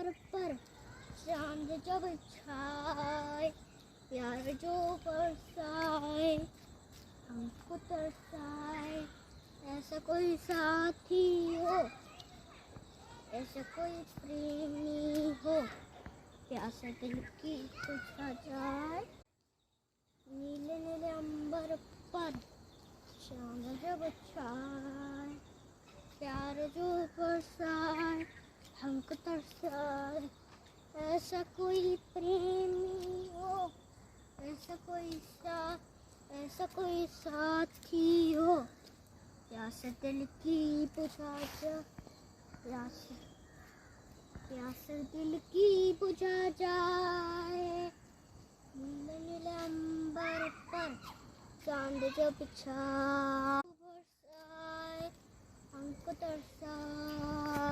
अंबर पर चांद जब छाए, प्यार जो बरसाए हमको तरसाए। ऐसा कोई साथी हो, ऐसा कोई प्रेमी हो, प्यासा दिल की बुझा जाए। नीले नीले अंबर पर चांद जब छाए, प्यार जो बरसाए हमको तरसाए। ऐसा कोई प्रेमी हो, ऐसा कोई साथी हो, प्यास दिल की बुझा जाए। प्यास दिल की बुझा जाए। नीले नीले अंबर पर चांद जब छाए, बरसाए हमको तरसाए।